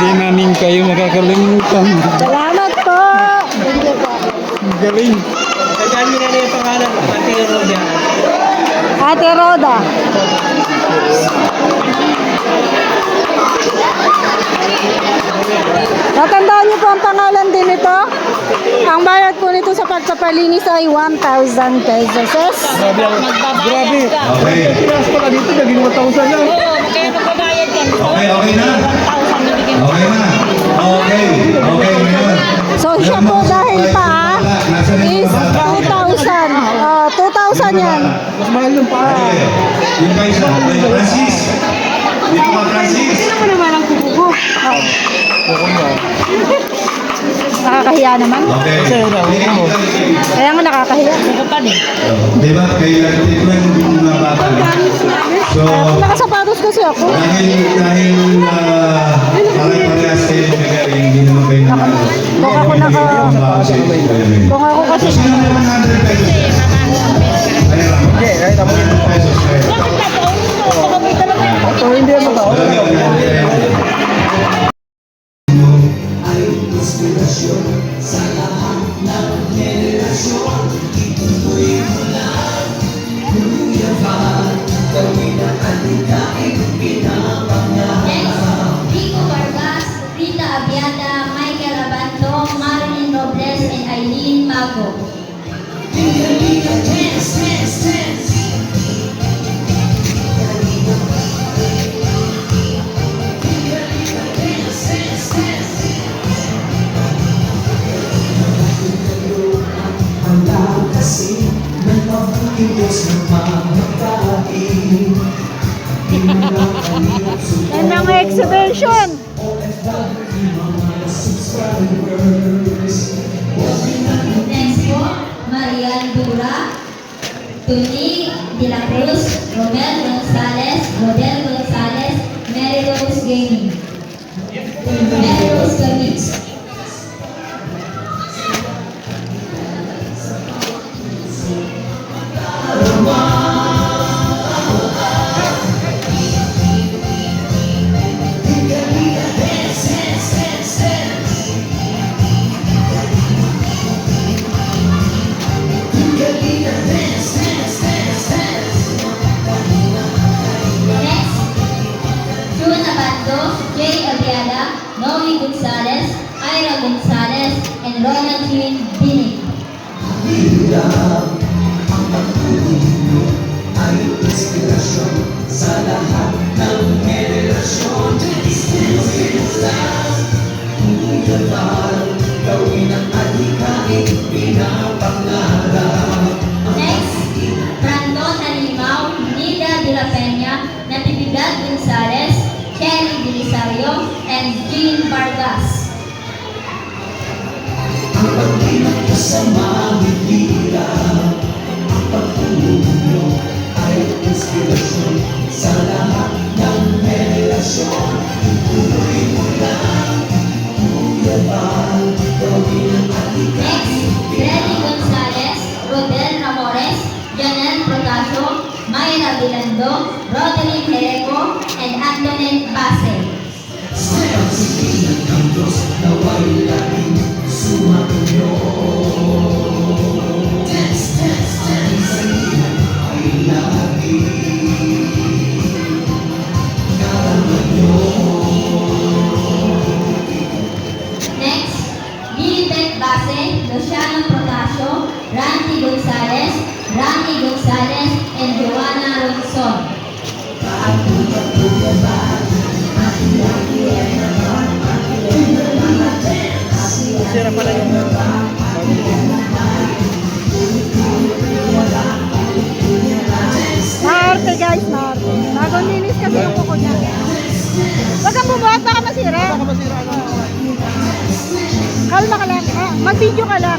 Hindi namin kayo makakalimutan. Salamat po. Galing. Saan nyo na yung pangalan? Ate Roda. Ate Roda. Natandaan niyo po ang pangalan din nito. Ang bayad po nito sa pagpapalinis ay 1,000 pesos. Grabe. Okay. Pinas pala dito, naging 1,000 na. Kaya magbabayad yan. Okay, okay na. 1,000 nabigyan mo. Okay na. Okay. Okay, ngayon. So siya po dahil pa is 2,000. 2,000 yan. Mas mahal yung paa. Okay. Yung pa isa. Francis. Dito ka, Francis. Ano naman ang kukuko? Nakakahiya naman. Okay. Kaya nga nakakahiya. Di ba? Kaya ito yung mga bata. So, Nakasapatos kasi ako. dahil pare-parehas kayo magaling, hindi naman kayo naman. Kung ako Kung ako kasi... So, sino naman 100 pesos? Kaya lang. Okay, kahit ako yun. 100 pesos kayo. So, hindi yan matao. Rico Vargas, Rita Abiada, Michael Abanto, Marilyn Robles, and Eileen Mago. Yan ang exhibition. Next po, Marian Dura, Tuni De La Cruz, Romel Gonzalez, Rodel Gonzalez, Mary Rose Gaming. Mary Rose Gaming. Next, June Abando, Jay Abiada, Noe Gonzalez, Ira Gonzalez, and Ronald Jean Binig. Next, Brandon Alimaw, Nida De La Peña, Natividad Gonzalez, Cherry Belisario, and Jean Vargas. Next, Freddy Gonzalez, Rodel Ramores, Janelle Protasio, Mayra Vilando, Roderick Hereco, and Antoinette Base. Next, Gilbert Base, Luciano Protasio, Randy Gonzalez, Rani Gonzalez, and Joanna Ronson. Sira pala yung... Naarte guys, naarte. Bagong linis kasi yung kuko niya. Huwag kang bumuhat, baka masira. Kalma ka lang. Mag-video ka lang.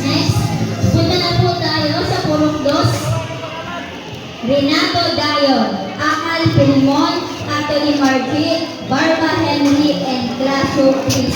Next, punta na po tayo sa Purok Dos. Renato Dayon, Akal Pilmon, Anthony Margie, Barba Henry, and Gracio Chris.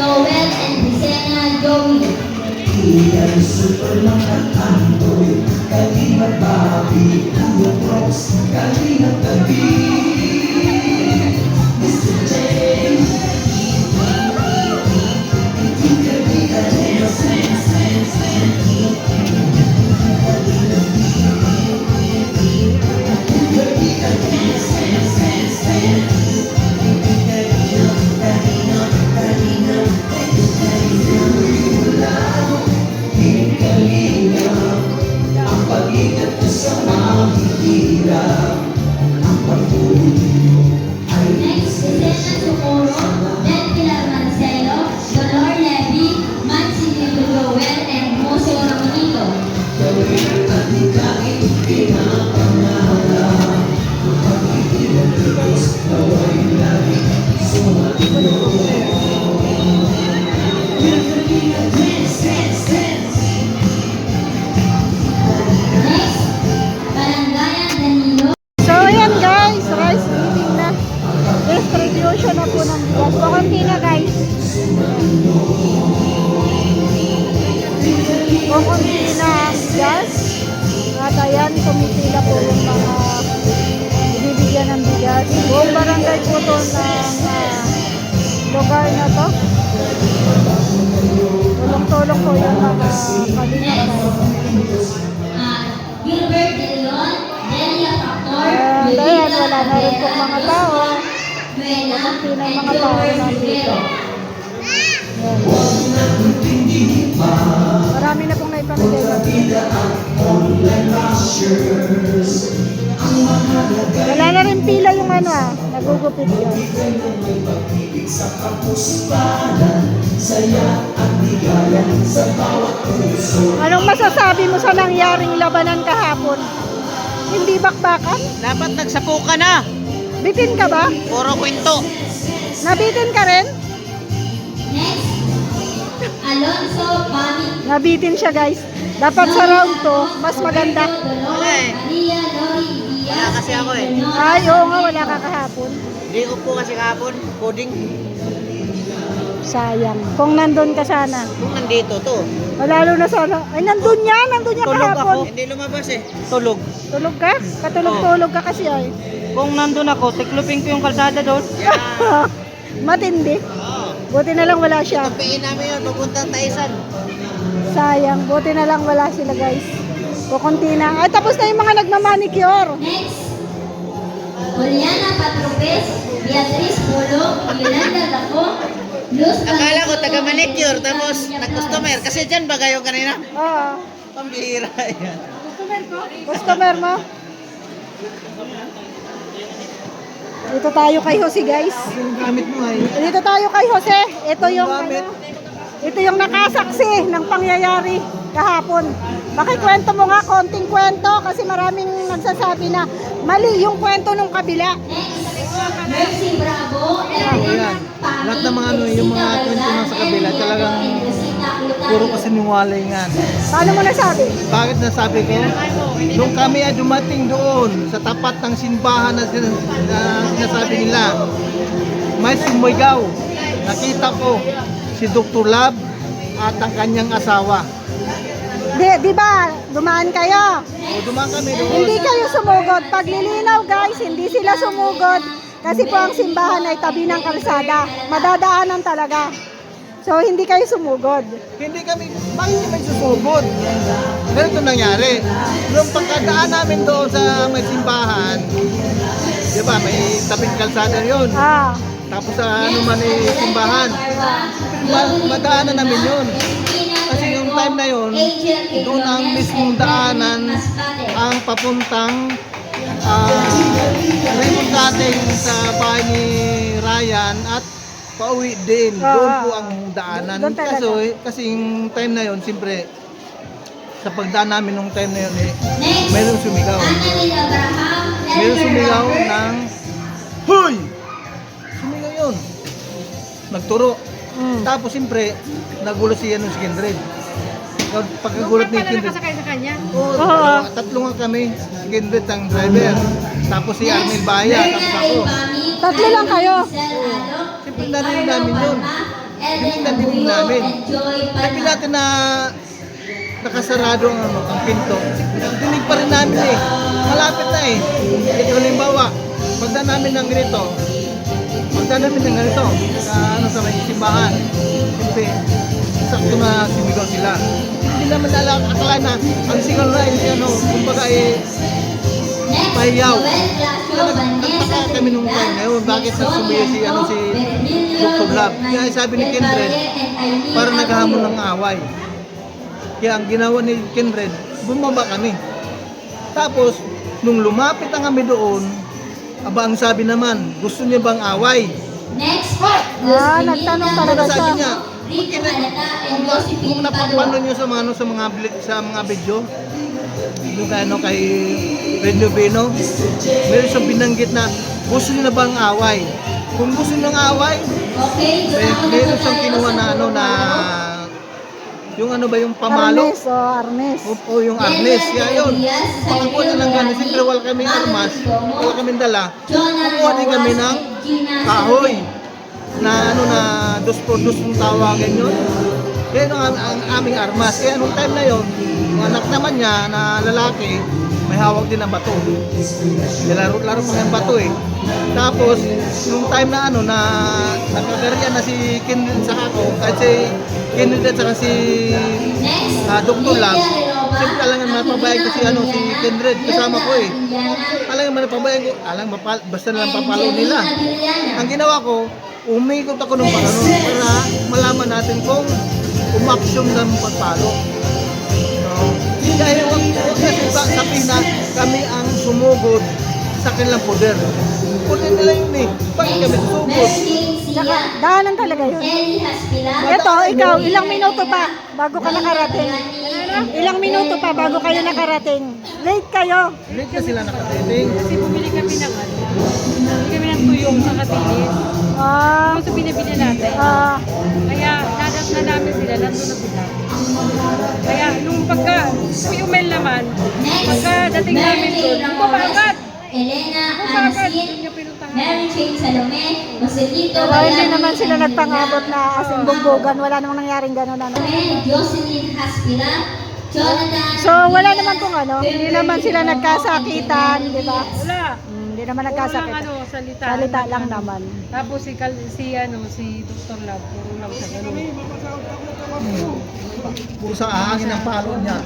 Joel and Vicena Joey. Next, Vicena Socorro, then Pilar Marcelo, Dolor Levy, Mansilio Joel, and Moso Ramonito. Next, Balangayan Danilo. So, ayan guys, rice giving na. Distribution na po ng bigas. Kukunti na guys. Kukunti na ang bigas. At ayan, pumipila po yung mga ibibigyan ng bigas. Buong barangay po to ng lugar na to. Tulong-tulong po yung mga kalingap. Gilbert De Leon, Delia Factor, Ayan, wala na rin pong mga tao. Buena, Kukunti na yung and mga tao Gilbert nandito. Rivero. Marami na pong naipamigay na. Wala na rin pila yung nagugupit yun. Anong masasabi mo sa nangyaring labanan kahapon? Hindi bakbakan? Dapat nagsapo ka na. Bitin ka ba? Puro kwento. Nabitin ka rin? Next, Alonso Bami. Nabitin siya guys. Dapat sa round to, mas maganda. Dolor, Wala eh. Maria Lori Diaz. Wala kasi ako eh. Ay, oo nga, wala ka kahapon. Hindi ko po kasi kahapon. Coding. Sayang. Kung nandun ka sana. Kung nandito to. Lalo na sana. Ay, nandun niya Tulog kahapon. ako. Hindi lumabas eh. Tulog. Tulog ka? Katulog-tulog ka kasi ay. Kung nandun ako, tiklupin ko yung kalsada doon. Yeah. Matindi. Oo. Buti na lang wala siya. Tapiin namin yun. Pupunta Taisan. Sayang. Buti na lang wala sila guys. Kukunti na. Ay, tapos na yung mga nagmamanicure. Next, Juliana Patropes, Beatriz Polo, Yolanda Daco, Luz Akala ko taga-manicure tapos nag-customer. Kasi dyan ba kayo kanina? Oo. Pambihira yan. Customer mo? Dito tayo kay Jose guys. Yung gamit mo ay. Dito tayo kay Jose. Ito yung nakasaksi ng pangyayari kahapon. Pakikwento mo nga, konting kwento kasi maraming nagsasabi na mali yung kwento nung kabila. Mercy Bravo, Ayan. Lahat ng mga yung mga kwento nga sa kabila, talagang puro kasinungalingan. Paano mo nasabi? Bakit nasabi ko? Nung kami ay dumating doon sa tapat ng simbahan na sinasabi nila, may sumigaw. Nakita ko si Dr. Lab at ang kanyang asawa. Di ba? Dumaan kayo. O dumaan kami doon. Hindi kayo sumugod. Paglilinaw guys, hindi sila sumugod. Kasi po ang simbahan ay tabi ng kalsada. Madadaanan talaga. So hindi kayo sumugod. Hindi kami, bakit kami susugod? Ganito nangyari. Nung pagkadaan namin doon sa may simbahan, di ba, may tabing kalsada yun. Tapos sa ano man eh, simbahan. Madaanan namin yun. Kasi yung time na yun, doon ang mismong daanan ang papuntang Raymond Dating sa bahay ni Ryan at pauwi din. Doon po ang daanan. Doon talaga. Kasi yung time na yun, siyempre, sa pagdaan namin nung time na yun, Next, mayroong sumigaw. Annalyn Abraham, Mayroong Elmer sumigaw Robert, ng, Hoy! Sumigaw yun. Nagturo. Tapos siyempre, nagulat siya nung si Kindred. Pagkagulat ni Kindred. Nakasakay sa kanya? Oo, tatlo nga kami. Si Kindred ang driver. Tapos si Arnel Baya. Tapos ako. Tatlo lang kayo. Siyempre narinig namin yun. Ellen Tingnan din Abuyo namin. and Joy Sabi Palma. natin na nakasarado ang pinto. Dinig pa rin namin eh. Malapit na eh. Ito halimbawa, pagda namin ng ganito, sa may simbahan. Siyempre, sakto na simigaw sila. Hindi naman akala na ang sigaw na kumbaga Next, pahiyaw. Joel Blasio, Vanessa Nagtaka kami nung time na yun, bakit nagsumiyo si Dr. Lab. Kaya sabi ni Kindred, para naghahamon ng away. Kaya ang ginawa ni Kindred, bumaba kami. Tapos, nung lumapit ang kami doon, ang sabi naman, gusto niya bang away? Next, nagtanong talaga Sabi siya. niya, Rita Malata and Josephine kung napapano Padua. niyo sa mga video, yung kay Red Noveno, meron siyang binanggit na gusto niyo na bang away? Kung gusto niyo ng away, Okay, doon ako meron siyang kinuha na yung pamalo. Arnes. O yung arnes. Kaya yun, pakakuha na lang gano'n. Siyempre wala kaming armas, wala kaming dala. Kukuha din kami ng kahoy na dos por dos yung tawagin yun. Kaya yun ang aming armas. Kaya nung time na yun, yung anak naman niya na lalaki, may hawak din ng bato. Laro pa ng bato eh. Tapos, nung time na na nakagarian na si Kindred sa ako, kahit si Kindred at saka si Dr. Lab, siyempre alangan mapabayag ko si Kindred, kasama ko eh. Alangan mapabayag ko, basta nalang papalo nila. Ang ginawa ko, umikot ako ng para malaman natin kung umaksyon ng pagpalo. Dahil huwag kasi sabihin na kami ang sumugod sa kanilang poder. Poder nila yun eh. Bakit kami sumugod? Tsaka, daanan talaga yun. Ito, ikaw, ilang minuto pa bago ka nakarating? Ilang minuto pa bago kayo nakarating? Late kayo. Late na sila nakatiting. Kasi bumili kami ng bumili kami ng tuyong sa katilis. Ito binibili natin. Kaya nadat na namin sila, nandun na sila. Kaya nung tuyumel naman, dating namin doon, agad. Elena Ansin, Mary Jane Salome, Joselito Pero hindi naman sila nagpangabot na asing bumbugan. Wala namang nangyaring gano'n. Jocelyn Haspila, Jonathan. So, wala naman kung hindi naman sila nagkasakitan, di ba? Wala. Hindi naman Puro lang nagkasakitan. salita. Salita lang naman. Tapos si Dr. Lab, puro lang sa ganun. Puro sa ahangin ang palo niya.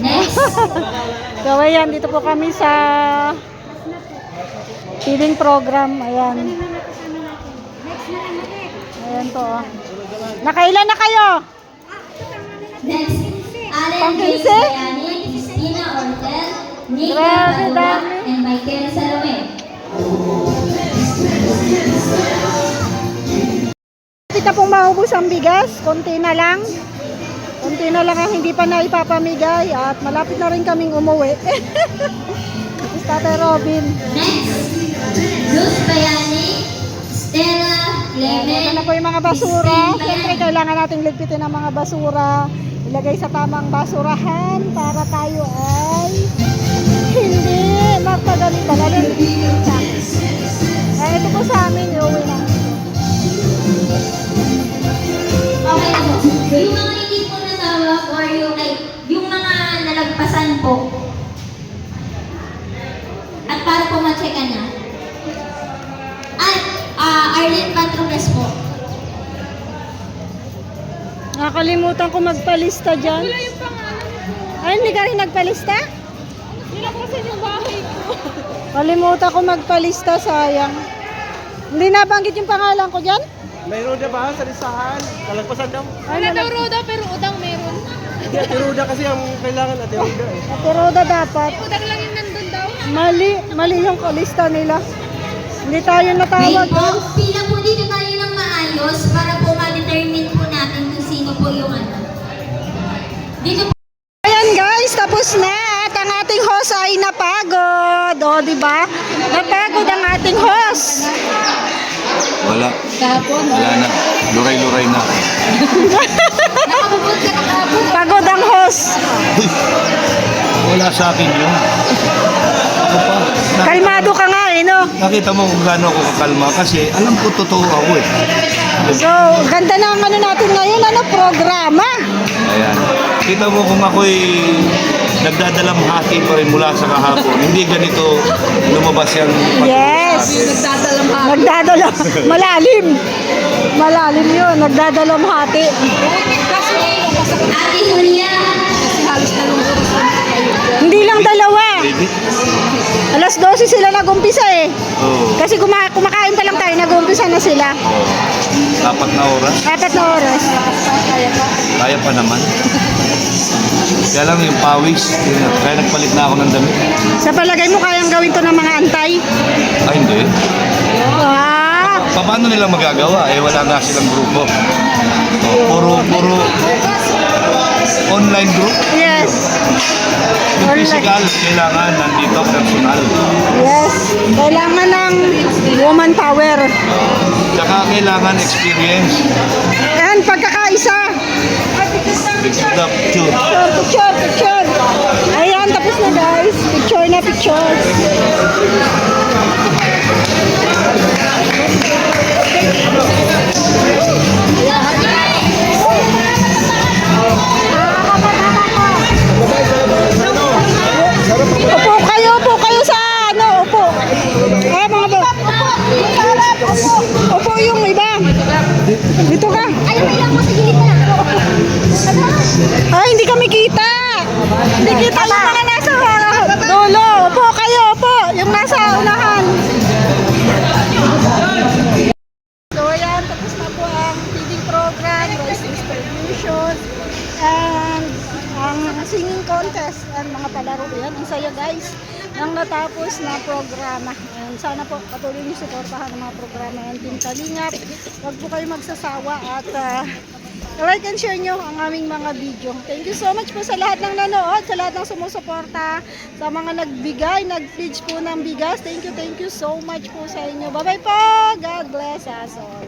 Next, So, ayan, dito po kami sa feeding program. Ayan. Ayan po. Nakailan na kayo? next, Allen Pangkinse? James Bayani, Christina Ortel, Nika Grabe, Padua, dami. and Michael Salome. Kapit na pong maubos ang bigas. Konti na lang. Konti na lang ang hindi pa na ipapamigay. At malapit na rin kaming umuwi. Tapos Tatay Robin. Next, Luz Bayani, Stella Ito na Clement, po yung mga basura. Siyempre, kailangan nating ligpitin ang mga basura. Ilagay sa tamang basurahan para tayo ay hindi magpagalitan. Ito po sa amin, iuwi na. okay na po. Yung mga hindi po natawag or yung mga nalagpasan po. At para po ma-checkan na. At Arlene Patrones po. Nakalimutan ko magpalista dyan. Wala yung pangalan. Ay, hindi ka rin nagpalista? Nilapasan yung bahay ko. Kalimutan ko magpalista, sayang. Hindi nabanggit yung pangalan ko dyan? May roda ba sa listahan? Kalagpasan daw. Wala daw roda pero udang meron. Hindi, roda kasi ang kailangan natin. Roda eh. Ate Roda dapat. Udang lang yung nandun daw. Mali yung lista nila. Hindi tayo Wait natawag. po, pila po dito tayo ng maayos para po ma-determine po natin kung sino po yung Dito po. Ayan guys, tapos na at ang ating host ay napagod. O, di ba? Napagod ang ating host. Wala. Wala na. Luray-luray na. Nakabubot ka nakabubot. Pagod ang host. Wala sa akin yun. ako pa. Kalmado ka nga eh, no? Nakita mo kung gaano ako kakalma kasi alam ko totoo ako eh. So, ganda na ang ano natin ngayon, ano, programa. Ayan. Kita mo kung ako'y nagdadalamhati pa rin mula sa kahapon. Hindi ganito lumabas yung Yes. Nagdadalam. Malalim. Malalim yun. Nagdadalamhati. Ate Julia, Hindi lang dalawa. Alas 12 sila nag-umpisa eh. Oo. Kasi kumakain pa lang tayo, nag-umpisa na sila. Dapat na oras. 4 na oras. Kaya pa naman. Kaya lang yung pawis. Kaya nagpalit na ako ng damit. Sa palagay mo, kayang gawin to ng mga antay? Ay, hindi. Ah, Paano nila magagawa? Eh, wala nga silang grupo. Puro online group. yes. Yung physical, kailangan nandito personal. Yes. Kailangan ng woman power. Tsaka kailangan experience. And pagkakaisa. Picture. Picture. Ayan, tapos na guys. Picture na picture. Upo kayo sa ano, upo. Ah, mga ba? Upo yung iba. Dito ka. alam mo lang mo sa gilid na. Ay, hindi kami kita. Hindi kita yung mga nasa dulo. Upo kayo, upo. Yung nasa unahan. So, ayan. Tapos na po ang TV program, Voice Distribution, and ang singing contest, and mga palaro. Yan, ang saya guys. Ang natapos na programa. And sana po patuloy niyo suportahan ang mga programa ng Team Kalingap. Huwag po kayo magsasawa at like and share nyo ang aming mga video. Thank you so much po sa lahat ng nanood, sa lahat ng sumusuporta, sa mga nagbigay, nag-pledge po ng bigas. Thank you so much po sa inyo. Bye-bye po! God bless us all.